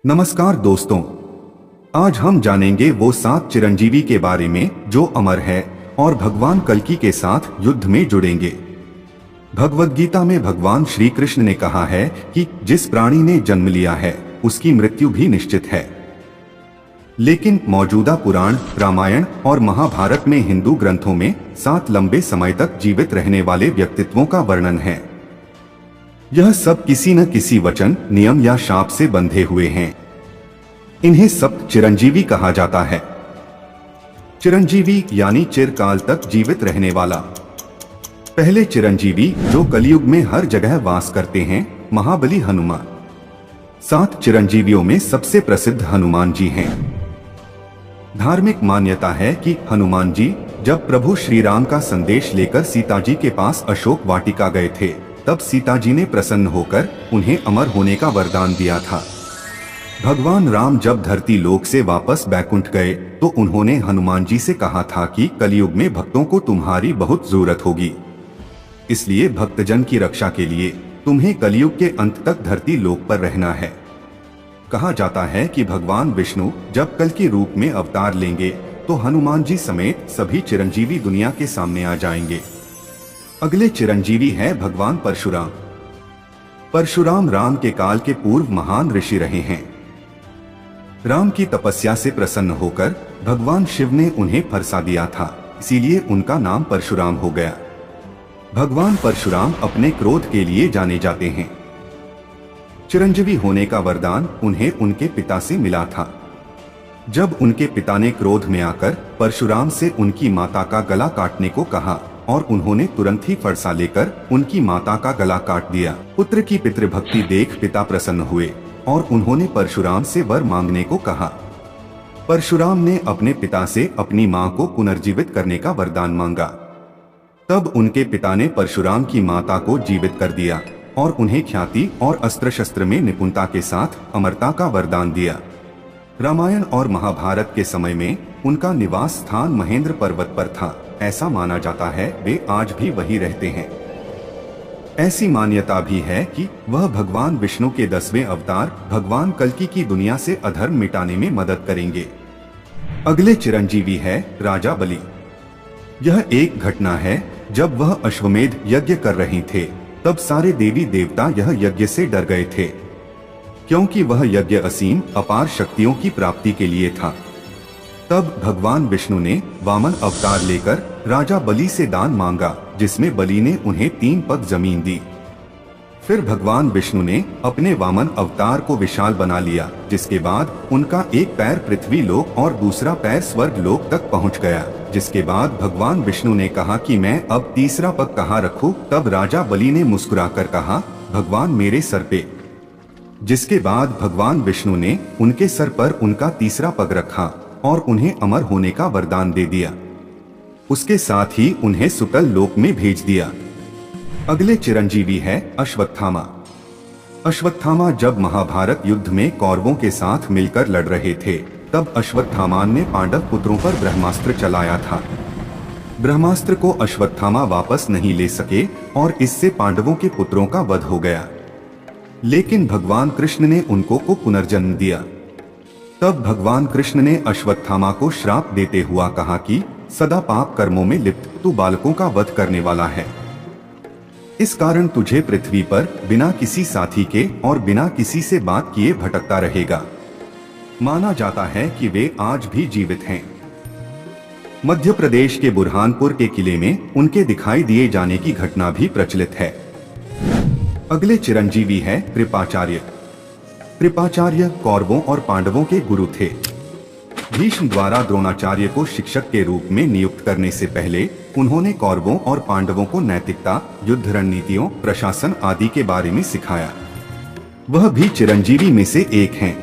नमस्कार दोस्तों, आज हम जानेंगे वो 7 चिरंजीवी के बारे में जो अमर है और भगवान कल्कि के साथ युद्ध में जुड़ेंगे। भगवद गीता में भगवान श्री कृष्ण ने कहा है कि जिस प्राणी ने जन्म लिया है उसकी मृत्यु भी निश्चित है। लेकिन मौजूदा पुराण, रामायण और महाभारत में हिंदू ग्रंथों में 7 लंबे समय तक जीवित रहने वाले व्यक्तित्वों का वर्णन है। यह सब किसी न किसी वचन, नियम या शाप से बंधे हुए हैं। इन्हें सप्त चिरंजीवी कहा जाता है। चिरंजीवी यानी चिरकाल तक जीवित रहने वाला। पहले चिरंजीवी जो कलयुग में हर जगह वास करते हैं, महाबली हनुमान। 7 चिरंजीवियों में सबसे प्रसिद्ध हनुमान जी हैं। धार्मिक मान्यता है कि हनुमान जी जब प्रभु श्री राम का संदेश लेकर सीता जी के पास अशोक वाटिका गए थे, तब सीता जी ने प्रसन्न होकर उन्हें अमर होने का वरदान दिया था। भगवान राम जब धरती लोक से वापस बैकुंठ गए तो उन्होंने हनुमान जी से कहा था कि कलयुग में भक्तों को तुम्हारी बहुत जरूरत होगी, इसलिए भक्तजन की रक्षा के लिए तुम्हें कलयुग के अंत तक धरती लोक पर रहना है। कहा जाता है कि भगवान विष्णु जब कल के रूप में अवतार लेंगे तो हनुमान जी समेत सभी चिरंजीवी दुनिया के सामने आ जाएंगे। अगले चिरंजीवी है भगवान परशुराम। परशुराम राम के काल के पूर्व महान ऋषि रहे हैं। राम की तपस्या से प्रसन्न होकर भगवान शिव ने उन्हें फरसा दिया था, इसीलिए उनका नाम परशुराम हो गया। भगवान परशुराम अपने क्रोध के लिए जाने जाते हैं। चिरंजीवी होने का वरदान उन्हें उनके पिता से मिला था। जब उनके पिता ने क्रोध में आकर परशुराम से उनकी माता का गला काटने को कहा और उन्होंने तुरंत ही फरसा लेकर उनकी माता का गला काट दिया। पुत्र की पितृभक्ति देख पिता प्रसन्न हुए और उन्होंने परशुराम से वर मांगने को कहा। परशुराम ने अपने पिता से अपनी मां को पुनर्जीवित करने का वरदान मांगा। तब उनके पिता ने परशुराम की माता को जीवित कर दिया और उन्हें ख्याति और अस्त्र शस्त्र में निपुणता के साथ अमरता का वरदान दिया। रामायण और महाभारत के समय में उनका निवास स्थान महेंद्र पर्वत पर था। ऐसा माना जाता है वे आज भी वही रहते हैं। ऐसी मान्यता भी है कि वह भगवान विष्णु के 10वें अवतार भगवान कल्कि की दुनिया से अधर्म मिटाने में मदद करेंगे। अगले चिरंजीवी है राजा बलि। यह एक घटना है जब वह अश्वमेध यज्ञ कर रहे थे, तब सारे देवी देवता यह यज्ञ से डर गए थे, क्योंकि वह यज्ञ असीम अपार शक्तियों की प्राप्ति के लिए था। तब भगवान विष्णु ने वामन अवतार लेकर राजा बलि से दान मांगा, जिसमें बलि ने उन्हें 3 पग जमीन दी। फिर भगवान विष्णु ने अपने वामन अवतार को विशाल बना लिया, जिसके बाद उनका एक पैर पृथ्वी लोक और दूसरा पैर स्वर्ग लोक तक पहुंच गया। जिसके बाद भगवान विष्णु ने कहा कि मैं अब तीसरा पग कहाँ रखूं? तब राजा बलि ने मुस्कुराकर कहा, भगवान मेरे सर पे। जिसके बाद भगवान विष्णु ने उनके सर पर उनका तीसरा पग रखा और उन्हें अमर होने का वरदान दे दिया। उसके साथ ही उन्हें सुतल लोक में भेज दिया। अगले चिरंजीवी है अश्वत्थामा। अश्वत्थामा जब महाभारत युद्ध में कौरवों के साथ मिलकर लड़ रहे थे, तब अश्वत्थामान ने पांडव पुत्रों पर ब्रह्मास्त्र चलाया था। ब्रह्मास्त्र को अश्वत्थामा वापस नहीं ले सके और इससे पांडवों के पुत्रों का वध हो गया। लेकिन भगवान कृष्ण ने उनको पुनर्जन्म दिया। तब भगवान कृष्ण ने अश्वत्थामा को श्राप देते हुआ कहा कि सदा पाप कर्मों में लिप्त तू बालकों का वध करने वाला है। इस कारण तुझे पृथ्वी पर बिना किसी साथी के और बिना किसी से बात किए भटकता रहेगा। माना जाता है कि वे आज भी जीवित हैं। मध्य प्रदेश के बुरहानपुर के किले में उनके दिखाई दिए जाने की घटना भी प्रचलित है। अगले चिरंजीवी है कृपाचार्य। कृपाचार्य कौरवों और पांडवों के गुरु थे। भीष्म द्वारा द्रोणाचार्य को शिक्षक के रूप में नियुक्त करने से पहले उन्होंने कौरवों और पांडवों को नैतिकता, युद्ध रणनीतियों, प्रशासन आदि के बारे में सिखाया। वह भी चिरंजीवी में से एक हैं।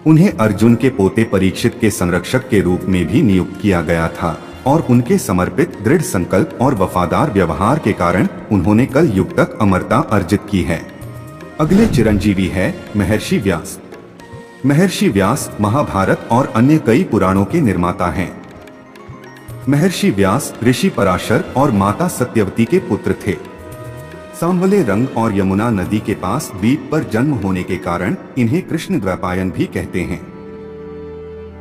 उन्हें अर्जुन के पोते परीक्षित के संरक्षक के रूप में भी नियुक्त किया गया था और उनके समर्पित, दृढ़ संकल्प और वफादार व्यवहार के कारण उन्होंने कल युग तक अमरता अर्जित की है। अगले चिरंजीवी है महर्षि व्यास। महर्षि व्यास महाभारत और अन्य कई पुराणों के निर्माता हैं। महर्षि व्यास ऋषि पराशर और माता सत्यवती के पुत्र थे। सांवले रंग और यमुना नदी के पास द्वीप पर जन्म होने के कारण इन्हें कृष्ण द्वैपायन भी कहते हैं।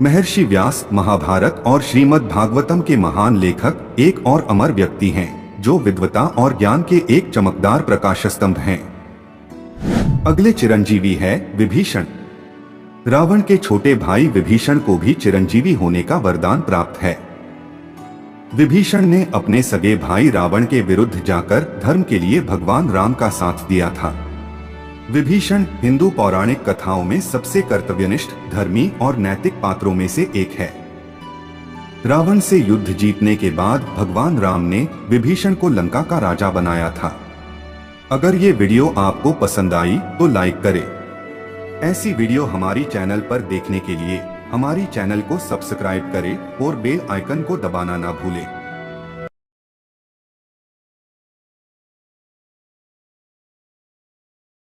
महर्षि व्यास महाभारत और श्रीमद् भागवतम के महान लेखक एक और अमर व्यक्ति हैं, जो विद्वता और ज्ञान के एक चमकदार प्रकाश स्तंभ हैं। अगले चिरंजीवी है विभीषण। रावण के छोटे भाई विभीषण को भी चिरंजीवी होने का वरदान प्राप्त है। विभीषण ने अपने सगे भाई रावण के विरुद्ध जाकर धर्म के लिए भगवान राम का साथ दिया था। विभीषण हिंदू पौराणिक कथाओं में सबसे कर्तव्यनिष्ठ, धर्मी और नैतिक पात्रों में से एक है। रावण से युद्ध जीतने के बाद भगवान राम ने विभीषण को लंका का राजा बनाया था। अगर ये वीडियो आपको पसंद आई तो लाइक करें। ऐसी वीडियो हमारी चैनल पर देखने के लिए हमारी चैनल को सब्सक्राइब करें और बेल आइकन को दबाना ना भूलें।